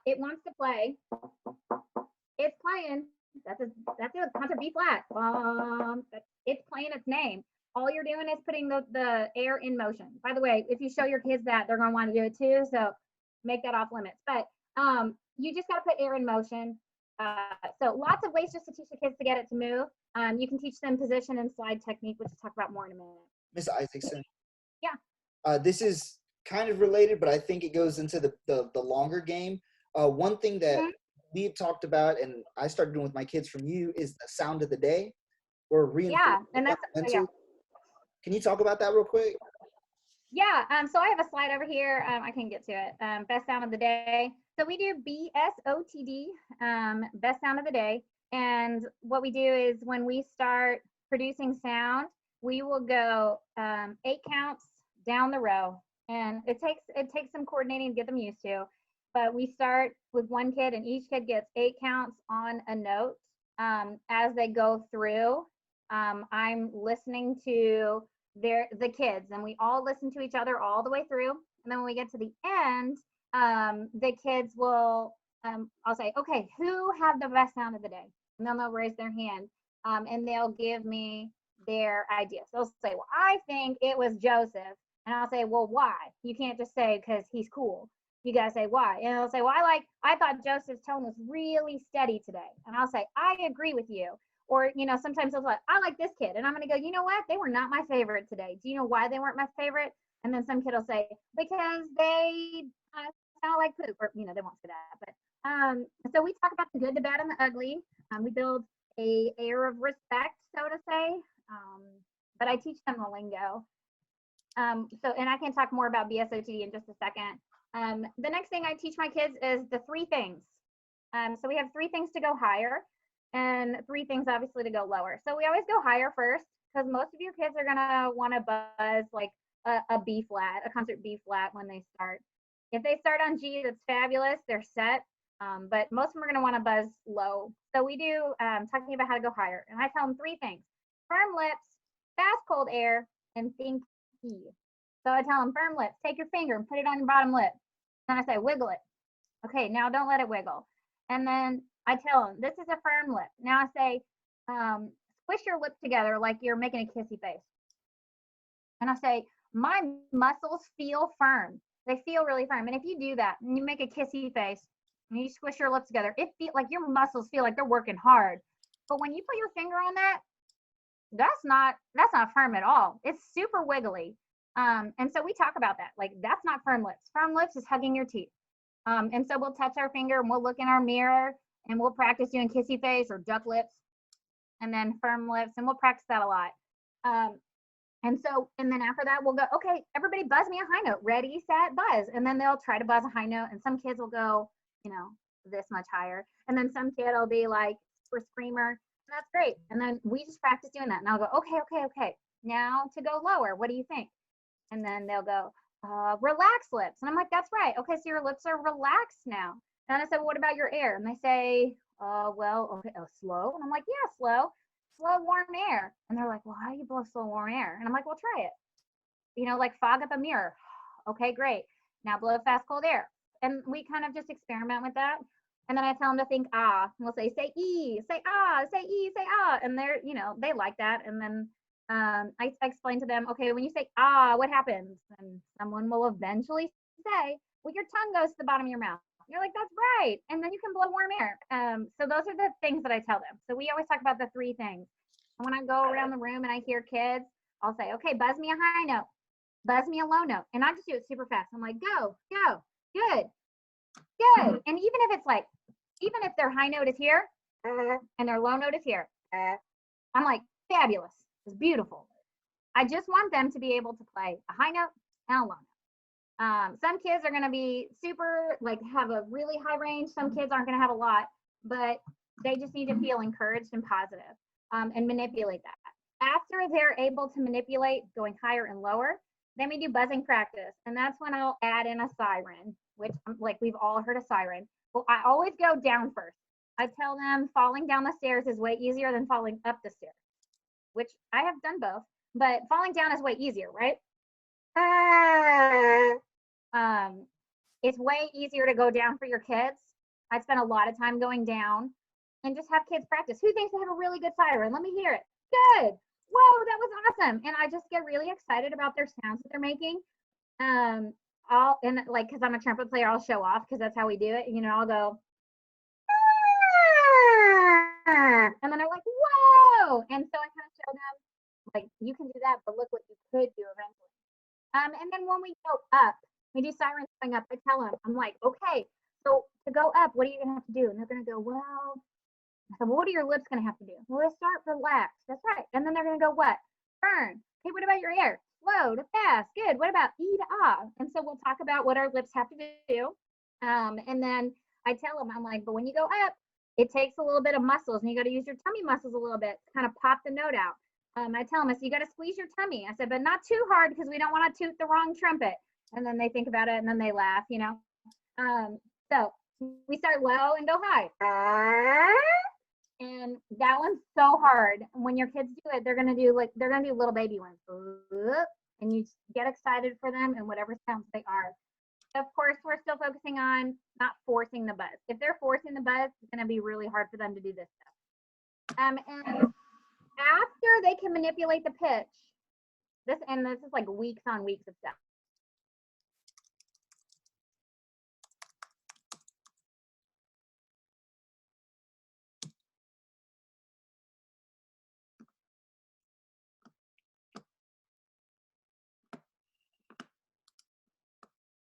it wants to play. It's playing. That's a concert B flat. It's playing its name. All you're doing is putting the air in motion. By the way, if you show your kids that, they're going to want to do it too. So make that off limits. But you just got to put air in motion. So lots of ways just to teach the kids to get it to move. You can teach them position and slide technique, which we'll talk about more in a minute. Miss Isaacson. Yeah. This is kind of related, but I think it goes into the longer game. One thing that we had talked about, and I started doing with my kids from you, is the sound of the day, or reinforcement. Yeah, and that's yeah. Can you talk about that real quick? Yeah, so I have a slide over here. I can get to it. Best sound of the day. So we do BSOTD, best sound of the day. And what we do is when we start producing sound, we will go 8 counts down the row. And it takes some coordinating to get them used to. but we start with one kid, and each kid gets 8 counts on a note. As they go through, I'm listening to the kids, and we all listen to each other all the way through. And then when we get to the end, the kids will, I'll say, okay, who have the best sound of the day? And then they'll raise their hand, and they'll give me their ideas. They'll say, well, I think it was Joseph. And I'll say, well, why? You can't just say because he's cool. You gotta say why. And they'll say, well, I thought Joseph's tone was really steady today. And I'll say, I agree with you. Or, sometimes they'll say, I like this kid. And I'm gonna go, you know what? They were not my favorite today. Do you know why they weren't my favorite? And then some kid will say, because they sound like poop. Or, they won't say that. But so we talk about the good, the bad, and the ugly. We build a air of respect, so to say. But I teach them the lingo. And I can talk more about BSOTD in just a second. The next thing I teach my kids is the 3 things. So we have 3 things to go higher and 3 things obviously to go lower. So we always go higher first because most of your kids are gonna want to buzz like a B flat, a concert B flat when they start. If they start on G, that's fabulous. They're set. But most of them are gonna want to buzz low. So we do talking about how to go higher. And I tell them 3 things: firm lips, fast cold air, and think E. So I tell them firm lips, take your finger and put it on your bottom lip. Then I say, wiggle it. Okay, now don't let it wiggle. And then I tell them, this is a firm lip. Now I say, squish your lips together like you're making a kissy face. And I say, my muscles feel firm. They feel really firm. And if you do that and you make a kissy face and you squish your lips together, it feels like your muscles feel like they're working hard. But when you put your finger on that, that's not firm at all. It's super wiggly. And so we talk about that. Like, that's not firm lips. Firm lips is hugging your teeth. And so we'll touch our finger and we'll look in our mirror and we'll practice doing kissy face or duck lips and then firm lips, and we'll practice that a lot. And then after that we'll go, okay, everybody buzz me a high note. Ready, set, buzz. And then they'll try to buzz a high note, and some kids will go, this much higher. And then some kid will be like super screamer. That's great. And then we just practice doing that. And I'll go, okay. Now to go lower, what do you think? And then they'll go, relax lips. And I'm like, that's right. Okay, so your lips are relaxed now. And I said, well, what about your air? And they say, slow. And I'm like, yeah, slow, warm air. And they're like, well, how do you blow slow, warm air? And I'm like, well, try it. Like fog up a mirror. Okay, great. Now blow fast, cold air. And we kind of just experiment with that. And then I tell them to think ah. And we'll say E, say ah, say E, say ah. And they're, they like that. And then I explain to them, okay, when you say ah, what happens? And someone will eventually say, well, your tongue goes to the bottom of your mouth. You're like, that's right. And then you can blow warm air. So those are the things that I tell them. So we always talk about the 3 things. And when I go around the room and I hear kids, I'll say, okay, buzz me a high note, buzz me a low note. And I just do it super fast. I'm like, go, good. And even if their high note is here and their low note is here, I'm like, fabulous. It's beautiful. I just want them to be able to play a high note and a low note. Some kids are going to be super, have a really high range. Some kids aren't going to have a lot, but they just need to feel encouraged and positive, and manipulate that. After they're able to manipulate going higher and lower, then we do buzzing practice. And that's when I'll add in a siren, which we've all heard a siren. Well, I always go down first. I tell them falling down the stairs is way easier than falling up the stairs, which I have done both, but falling down is way easier, right? It's way easier to go down for your kids. I spend a lot of time going down and just have kids practice. Who thinks they have a really good siren? Let me hear it. Good. Whoa, that was awesome. And I just get really excited about their sounds that they're making. Because I'm a trumpet player, I'll show off because that's how we do it. I'll go, and then they're like, whoa. And so I kind of show them, you can do that, but look what you could do eventually. And then when we go up, we do sirens going up. I tell them, I'm like, okay, so to go up, what are you going to have to do? And they're going to go, well, I said, well, what are your lips going to have to do? Well, they start relaxed. That's right. And then they're going to go, what? Burn. Okay, what about your air? Slow to fast. Good. What about E to ah? And so we'll talk about what our lips have to do. And then I tell them, I'm like, but when you go up, it takes a little bit of muscles, and you got to use your tummy muscles a little bit to kind of pop the note out. I tell them, so you got to squeeze your tummy. I said, but not too hard because we don't want to toot the wrong trumpet. And then they think about it and then they laugh, So we start low and go high. And that one's so hard. When your kids do it, they're gonna do little baby ones. And you get excited for them and whatever sounds they are. Of course, we're still focusing on not forcing the buzz. If they're forcing the buzz, it's gonna be really hard for them to do this stuff. And after they can manipulate the pitch, this is like weeks on weeks of stuff.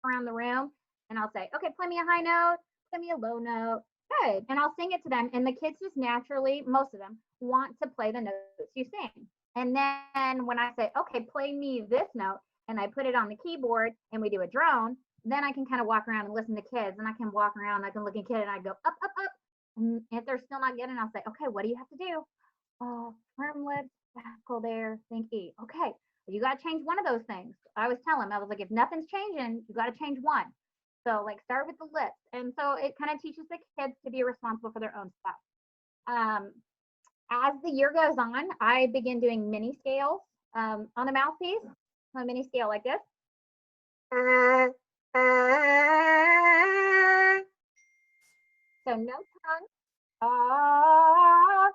Around the room, and I'll say, okay, play me a high note, play me a low note. Good. And I'll sing it to them. And the kids just naturally, most of them, want to play the notes you sing. And then when I say, okay, play me this note, and I put it on the keyboard and we do a drone, then I can kind of walk around and listen to kids. And I can walk around, I can look at kid and I go up, up, up. And if they're still not getting, I'll say, okay, what do you have to do? Oh, firm lips, backle there, think E. Okay, you got to change one of those things. I always tell them, I was like, if nothing's changing, you got to change one. So like start with the lips. And so it kind of teaches the kids to be responsible for their own stuff. As the year goes on, I begin doing mini scales on the mouthpiece. A mini scale like this. So no tongue. All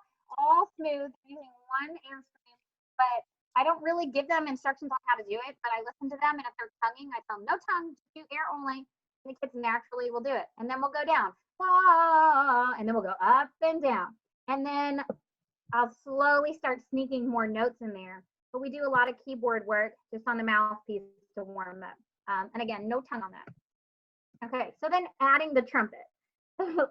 smooth, using one instrument. But I don't really give them instructions on how to do it, but I listen to them, and if they're tonguing, I tell them, no tongue, just do air only. And the kids naturally will do it. And then we'll go down, and then we'll go up and down. And then I'll slowly start sneaking more notes in there. But we do a lot of keyboard work just on the mouthpiece to warm up. And again, no tongue on that. Okay, so then adding the trumpet.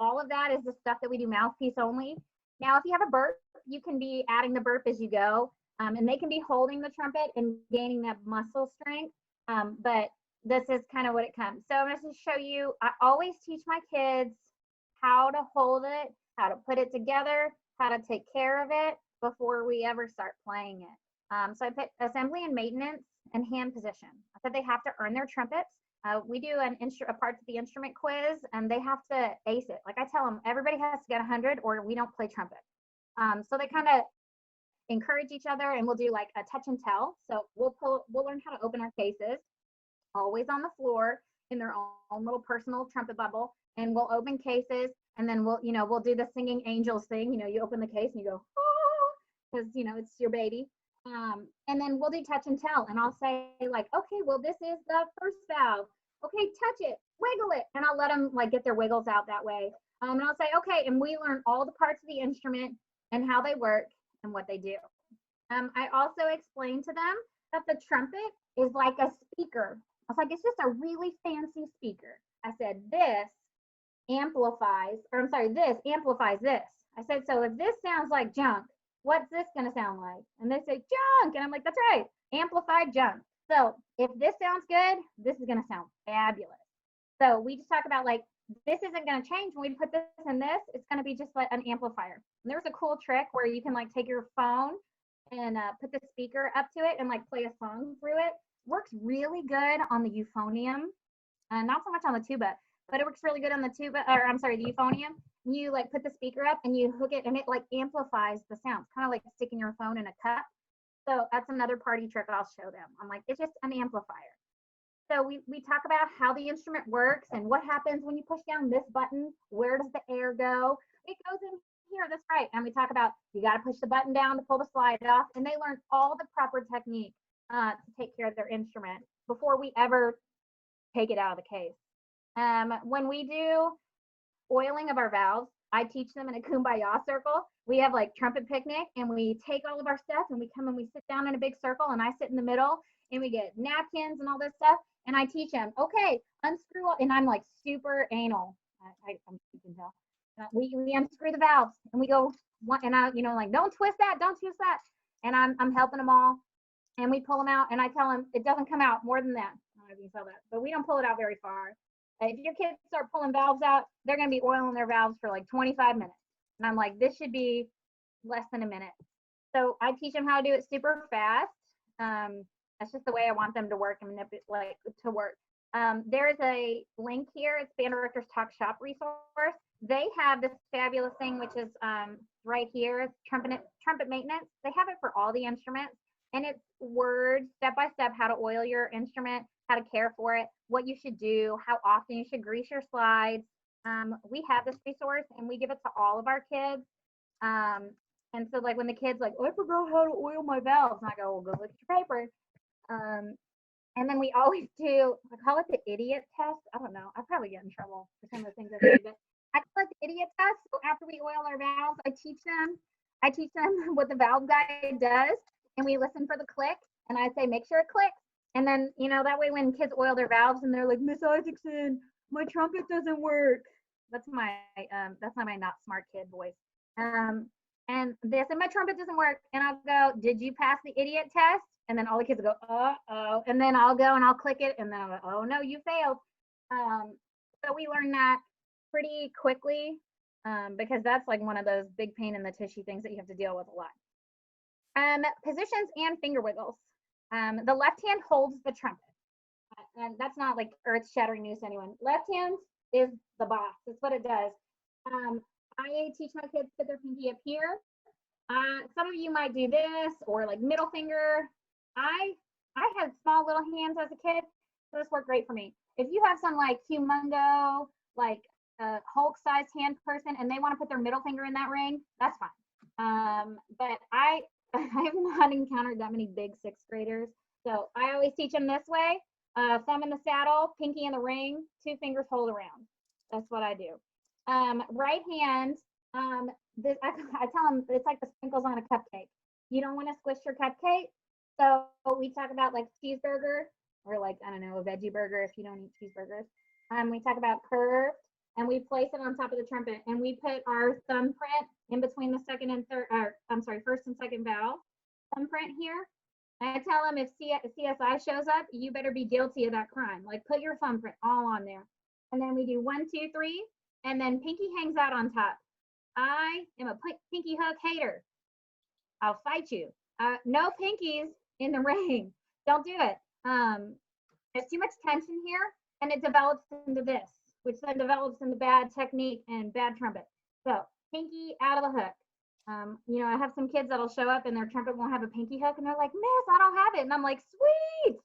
All of that is the stuff that we do mouthpiece only. Now, if you have a burp, you can be adding the burp as you go. And they can be holding the trumpet and gaining that muscle strength. But this is kind of what it comes. So I'm going to show you, I always teach my kids how to hold it, how to put it together, how to take care of it before we ever start playing it. So I put assembly and maintenance and hand position. I said they have to earn their trumpets. We do a parts of the instrument quiz, and they have to ace it. Like I tell them, everybody has to get 100 or we don't play trumpet. So they kind of encourage each other, and we'll do like a touch and tell. So we'll learn how to open our cases, always on the floor in their own little personal trumpet bubble, and we'll open cases, and then we'll do the singing angels thing. You open the case and you go, oh, because it's your baby. And then we'll do touch and tell, and I'll say like, okay, well, this is the first valve. Okay, touch it, wiggle it, and I'll let them like get their wiggles out that way. And I'll say, okay, and we learn all the parts of the instrument and how they work and what they do. I also explained to them that the trumpet is like a speaker. I was like, it's just a really fancy speaker. I said, this amplifies this. I said, so if this sounds like junk, what's this going to sound like? And they say, junk. And I'm like, that's right, amplified junk. So if this sounds good, this is going to sound fabulous. So we just talk about like, this isn't going to change when we put this in this. It's going to be just like an amplifier. And there's a cool trick where you can like take your phone and put the speaker up to it and like play a song through it. Works really good on the euphonium, not so much on the tuba, but it works really good on the tuba, or I'm sorry, the euphonium. You like put the speaker up and you hook it, and it like amplifies the sounds, kind of like sticking your phone in a cup. So that's another party trick I'll show them. I'm like, it's just an amplifier. So we talk about how the instrument works and what happens when you push down this button. Where does the air go? It goes in here, that's right. And we talk about, you got to push the button down to pull the slide off. And they learn all the proper technique to take care of their instrument before we ever take it out of the case. When we do oiling of our valves, I teach them in a kumbaya circle. We have like trumpet picnic, and we take all of our stuff and we come and we sit down in a big circle, and I sit in the middle, and we get napkins and all this stuff. And I teach them, okay, unscrew all, and I'm like super anal. You can tell. We unscrew the valves, and we go one, and I, like, don't twist that, don't twist that. And I'm helping them all, and we pull them out, and I tell them it doesn't come out more than that. I don't know if you saw that, but we don't pull it out very far. If your kids start pulling valves out, they're going to be oiling their valves for like 25 minutes. And I'm like, this should be less than a minute. So I teach them how to do it super fast. That's just the way I want them to work and to work. There's a link here. It's Band Directors Talk Shop resource. They have this fabulous thing, which is right here. It's trumpet maintenance. They have it for all the instruments, and it's words step by step how to oil your instrument, how to care for it, what you should do, how often you should grease your slides. We have this resource, and we give it to all of our kids. And so, like when the kids like, oh, I forgot how to oil my valves, and I go, well, go look at your paper. And then we always do, I call it the idiot test. I don't know. I probably get in trouble for some of the things I say, but I call it the idiot test. So after we oil our valves, I teach them what the valve guide does, and we listen for the click, and I say, make sure it clicks. And then, you know, that way when kids oil their valves and they're like, Miss Isaacson, my trumpet doesn't work. That's not my not smart kid voice. And they say, my trumpet doesn't work. And I'll go, did you pass the idiot test? And then all the kids will go, uh-oh. And then I'll go and I'll click it. And then I'll go, oh, no, you failed. So we learn that pretty quickly because that's like one of those big pain in the tissue things that you have to deal with a lot. Positions and finger wiggles. The left hand holds the trumpet. And that's not like earth-shattering news to anyone. Left hand is the boss. That's what it does. I teach my kids to put their pinky up here. Some of you might do this or like middle finger. I had small little hands as a kid, so this worked great for me. If you have some like humongo, like Hulk-sized hand person, and they want to put their middle finger in that ring, that's fine. But I have not encountered that many big sixth graders, so I always teach them this way: thumb in the saddle, pinky in the ring, 2 fingers hold around. That's what I do. Right hand. I tell them it's like the sprinkles on a cupcake. You don't want to squish your cupcake. So we talk about like cheeseburger or like, I don't know, a veggie burger if you don't eat cheeseburgers. We talk about curved, and we place it on top of the trumpet, and we put our thumbprint in between the first and second valve. Thumbprint here. I tell them if CSI shows up, you better be guilty of that crime. Like put your thumbprint all on there. And then we do 1, 2, 3, and then pinky hangs out on top. I am a pinky hook hater. I'll fight you. No pinkies in the ring. Don't do it. There's too much tension here, and it develops into this, which then develops into bad technique and bad trumpet. So pinky out of the hook. You know, I have some kids that'll show up and their trumpet won't have a pinky hook, and they're like, Miss, I don't have it. And I'm like, sweet.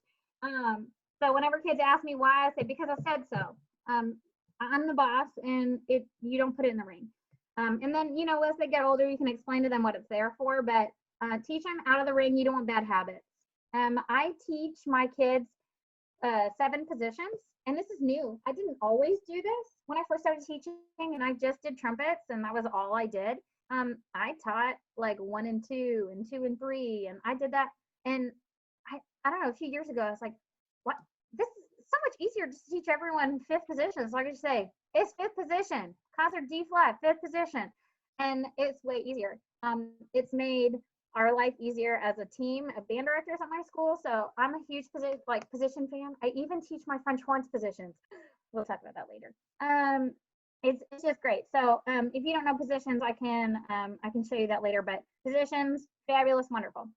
So whenever kids ask me why, I say, because I said so. I'm the boss, and you don't put it in the ring. And then, you know, as they get older, you can explain to them what it's there for, but teach them out of the ring. You don't want bad habits. I teach my kids 7 positions, and this is new. I didn't always do this when I first started teaching, and I just did trumpets, and that was all I did. I taught like 1 and 2 and 2 and 3, and I did that. And I don't know, a few years ago, I was like, what? This is so much easier to teach everyone 5th position. So I could just say, it's 5th position, concert D flat, 5th position. And it's way easier. It's made our life easier as a team of band directors at my school. So I'm a huge position fan. I even teach my French horns positions. We'll talk about that later. It's just great. So if you don't know positions, I can show you that later. But positions, fabulous, wonderful.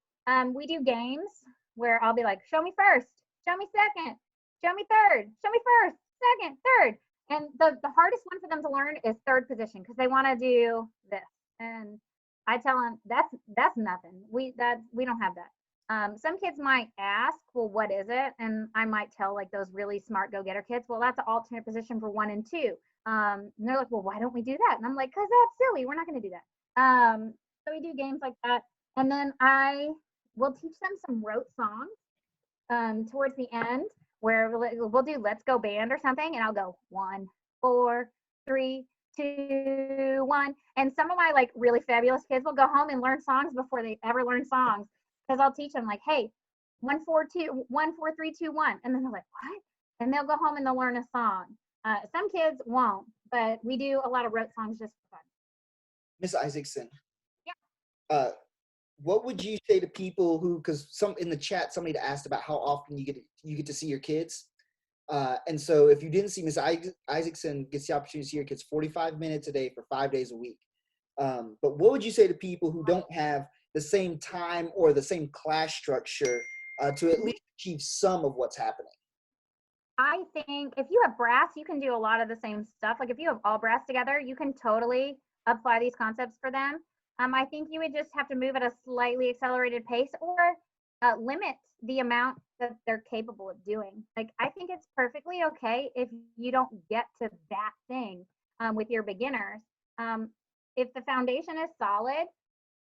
We do games where I'll be like, show me first, show me second, show me third, show me first, second, third. And the hardest one for them to learn is 3rd position because they want to do this. And I tell them that's nothing. We don't have that. Some kids might ask, well, what is it? And I might tell like those really smart go-getter kids, well, that's an alternate position for 1 and 2. And they're like, well, why don't we do that? And I'm like, because that's silly. We're not going to do that. So we do games like that. And then I will teach them some rote songs towards the end where we'll do Let's Go Band or something. And I'll go 1, 4, 3, 2, 1. And some of my like really fabulous kids will go home and learn songs before they ever learn songs. Because I'll teach them like, hey, 1, 4, 2, 1, 4, 3, 2, 1. And then they're like, what? And they'll go home and they'll learn a song. Some kids won't, but we do a lot of rote songs just for fun. Miss Isaacson. Yeah. What would you say to people who, because some in the chat, somebody asked about how often you get to see your kids. And so if you didn't see Miss Isaacson gets the opportunity to see your kids 45 minutes a day for 5 days a week. But what would you say to people who don't have the same time or the same class structure to at least achieve some of what's happening? I think if you have brass, you can do a lot of the same stuff. Like if you have all brass together, you can totally apply these concepts for them. I think you would just have to move at a slightly accelerated pace or limit the amount that they're capable of doing. Like I think it's perfectly okay if you don't get to that thing with your beginners. Um, if the foundation is solid,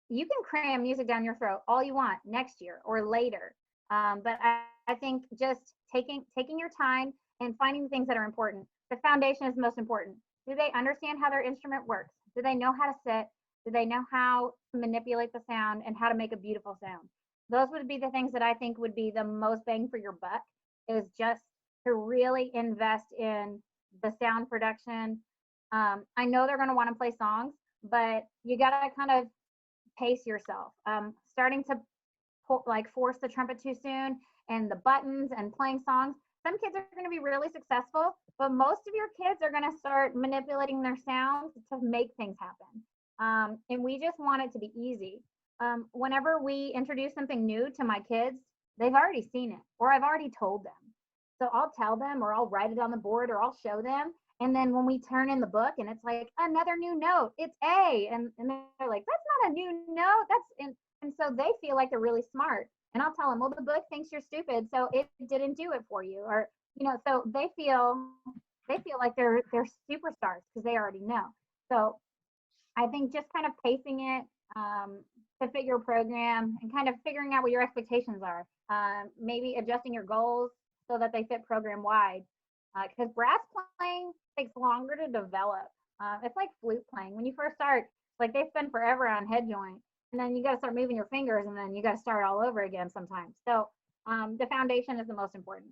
you can cram music down your throat all you want next year or later. But I think just taking your time and finding the things that are important. The foundation is most important. Do they understand how their instrument works? Do they know how to sit? Do they know how to manipulate the sound and how to make a beautiful sound? Those would be the things that I think would be the most bang for your buck, is just to really invest in the sound production. I know they're going to want to play songs, but you got to kind of pace yourself. Starting to like force the trumpet too soon and the buttons and playing songs. Some kids are going to be really successful, but most of your kids are going to start manipulating their sounds to make things happen. And we just want it to be easy. Whenever we introduce something new to my kids, they've already seen it or I've already told them. So I'll tell them or I'll write it on the board or I'll show them. And then when we turn in the book and it's like another new note, it's A. And they're like, that's not a new note. And so they feel like they're really smart. And I'll tell them, well, the book thinks you're stupid, so it didn't do it for you. Or, so they feel like they're superstars because they already know. So I think just kind of pacing it to fit your program and kind of figuring out what your expectations are. Maybe adjusting your goals so that they fit program wide. Because brass playing takes longer to develop. It's like flute playing. When you first start, like they spend forever on head joint, and then you got to start moving your fingers, and then you got to start all over again sometimes. So the foundation is the most important.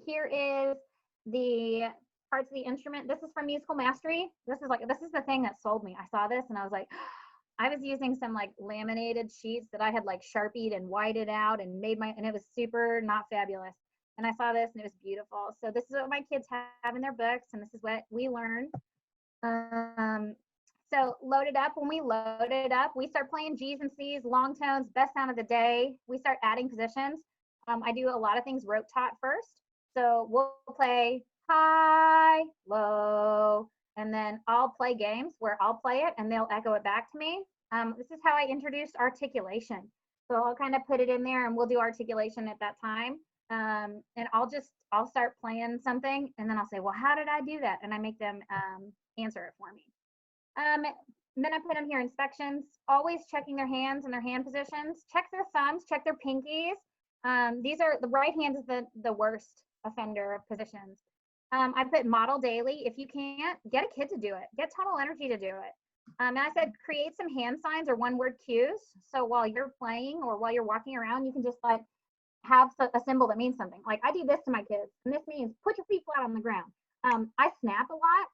Here is the parts of the instrument. This is from Musical Mastery. This is the thing that sold me. I saw this and I was like, I was using some like laminated sheets that I had like Sharpied and whited out and and it was super not fabulous. And I saw this and it was beautiful. So this is what my kids have in their books, and this is what we learned. So load it up. When we load it up, we start playing G's and C's, long tones, best sound of the day. We start adding positions. I do a lot of things rote taught first. So we'll play high, low, and then I'll play games where I'll play it and they'll echo it back to me. This is how I introduced articulation. So I'll kind of put it in there and we'll do articulation at that time. And I'll start playing something and then I'll say, well, how did I do that? And I make them answer it for me. Then I put them here, inspections, always checking their hands and their hand positions, check their thumbs, check their pinkies. The right hand is the worst offender of positions. I put model daily. If you can't, get a kid to do it. Get Total Energy to do it. And I said, create some hand signs or one word cues. So while you're playing or while you're walking around, you can just like have a symbol that means something. Like I do this to my kids, and this means put your feet flat on the ground. I snap a lot.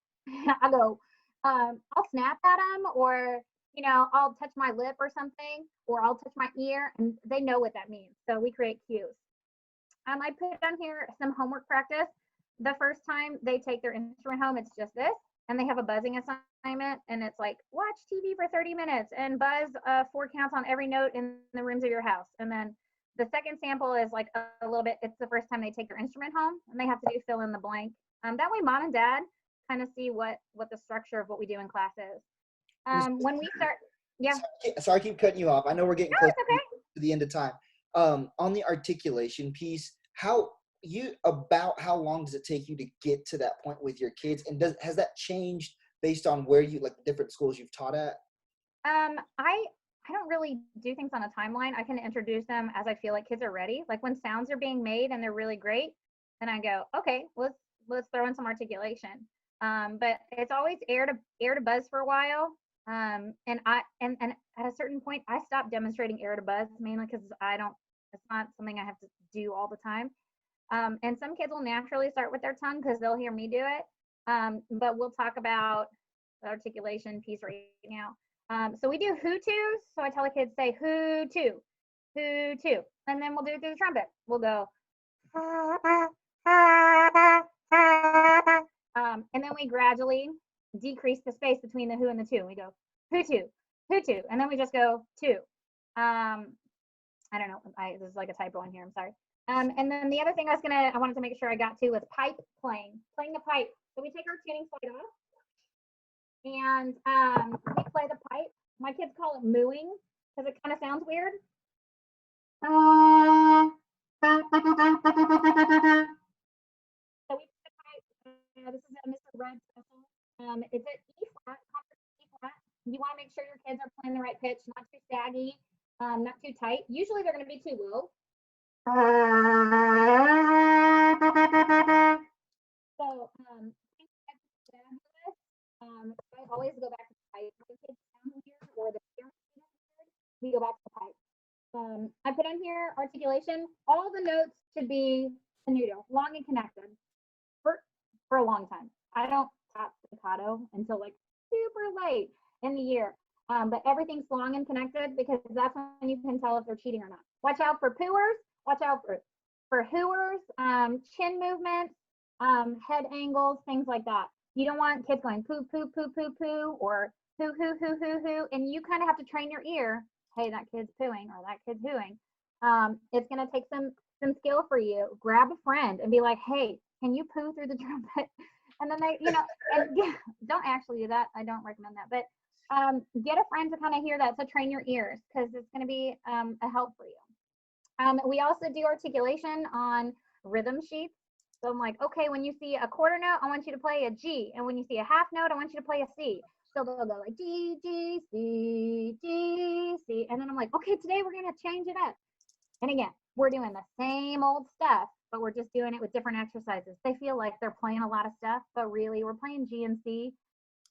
I go, I'll snap at them, or I'll touch my lip or something, or I'll touch my ear, and they know what that means. So we create cues. I put down here some homework practice. The first time they take their instrument home, it's just this, and they have a buzzing assignment, and it's like watch TV for 30 minutes and buzz 4 counts on every note in the rooms of your house. And then the second sample is like a little bit, it's the first time they take their instrument home, and they have to do fill in the blank. That way mom and dad kind of see what the structure of what we do in class is. When we start, yeah. Sorry, I keep cutting you off. I know we're getting close to the end of time. On the articulation piece, how long does it take you to get to that point with your kids? And has that changed based on where you, like, different schools you've taught at? I don't really do things on a timeline. I can introduce them as I feel like kids are ready. Like when sounds are being made and they're really great, then I go, okay, let's throw in some articulation. But it's always air to buzz for a while. And at a certain point, I stopped demonstrating air to buzz, mainly because it's not something I have to do all the time. And some kids will naturally start with their tongue because they'll hear me do it. But we'll talk about the articulation piece right now. So we do who to. So I tell the kids, say who to, and then we'll do it through the trumpet. We'll go, and then we gradually decrease the space between the who and the to. We go who to, and then we just go to. I don't know. There's like a typo in here. I'm sorry. And then the other thing I wanted to make sure I got to was pipe playing the pipe. So we take our tuning slide off and we play the pipe. My kids call it mooing because it kind of sounds weird. So we play the pipe. This is a Mr. Red Tussle. It's an E flat, E flat. You want to make sure your kids are playing the right pitch, not too saggy, not too tight. Usually they're going to be too low. So I always go back to the pipe. When kids sound weird or the parents sound weird, we go back to the pipe. I put on here articulation. All the notes should be tenuto, long and connected for a long time. I don't stop staccato until like super late in the year. But everything's long and connected because that's when you can tell if they're cheating or not. Watch out for pooers. Watch out for hooers, chin movements, head angles, things like that. You don't want kids going poo, poo, poo, poo, poo, or hoo, hoo, hoo, hoo, hoo. And you kind of have to train your ear. Hey, that kid's pooing or that kid's hooing. It's going to take some skill for you. Grab a friend and be like, hey, can you poo through the trumpet? And then they, and don't actually do that. I don't recommend that. But get a friend to kind of hear that. So train your ears because it's going to be a help for you. We also do articulation on rhythm sheets. So I'm like, okay, when you see a quarter note, I want you to play a G. And when you see a half note, I want you to play a C. So they'll go like G, G, C, G, C. And then I'm like, okay, today we're going to change it up. And again, we're doing the same old stuff, but we're just doing it with different exercises. They feel like they're playing a lot of stuff, but really we're playing G and C.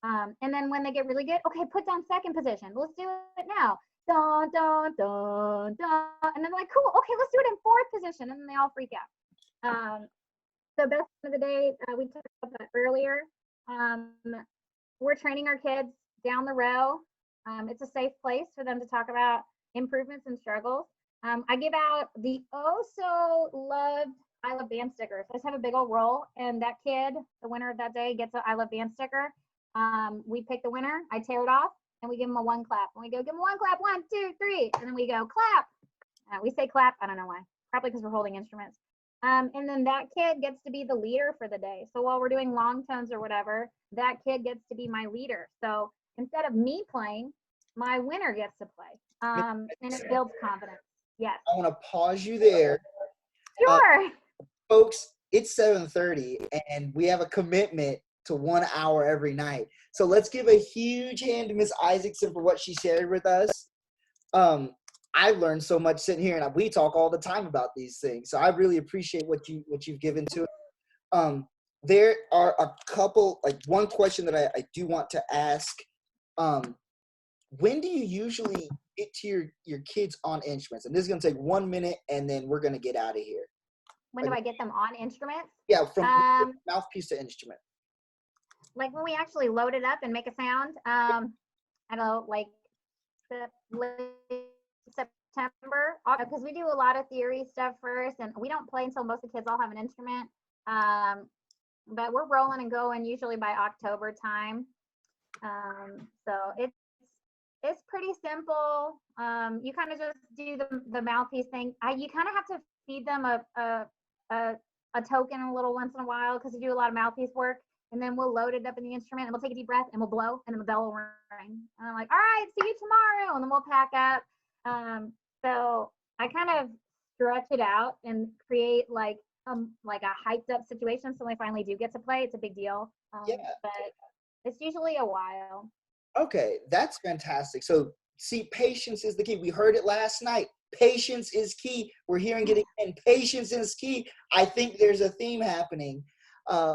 And then when they get really good, okay, put down second position. Let's do it now. Dun, dun, dun, dun. And then they're like, cool, okay, let's do it in fourth position. And then they all freak out. So best of the day, we talked about that earlier. We're training our kids down the row. It's a safe place for them to talk about improvements and struggles. I give out the loved I Love Band stickers. I just have a big old roll, and that kid, the winner of that day, gets an I Love Band sticker. We pick the winner, I tear it off, and we give them a one clap. And we go, give them one clap, 1, 2, 3, and then we go clap. We say clap, I don't know why, probably because we're holding instruments. And then that kid gets to be the leader for the day. So while we're doing long tones or whatever, that kid gets to be my leader. So instead of me playing, my winner gets to play. And it builds confidence. Yes. I want to pause you there. Sure. Folks, it's 7:30 and we have a commitment to 1 hour every night. So let's give a huge hand to Miss Isaacson for what she shared with us. I learned so much sitting here, and we talk all the time about these things. So I really appreciate what you've given to it. There are a couple, like one question that I do want to ask. When do you usually get to your kids on instruments? And this is going to take 1 minute, and then we're going to get out of here. When do I get them on instruments? Yeah, from mouthpiece to instrument. Like when we actually load it up and make a sound. I don't know, like late September, because we do a lot of theory stuff first, and we don't play until most of the kids all have an instrument. But we're rolling and going usually by October time. So it's pretty simple. You kind of just do the mouthpiece thing. You kind of have to feed them a token a little once in a while because we do a lot of mouthpiece work. And then we'll load it up in the instrument, and we'll take a deep breath, and we'll blow, and then the bell will ring. And I'm like, all right, see you tomorrow. And then we'll pack up. So I kind of stretch it out and create like a hyped up situation. So when we finally do get to play, it's a big deal. Yeah. But it's usually a while. Okay, that's fantastic. So see, patience is the key. We heard it last night. Patience is key. We're hearing it again. Patience is key. I think there's a theme happening.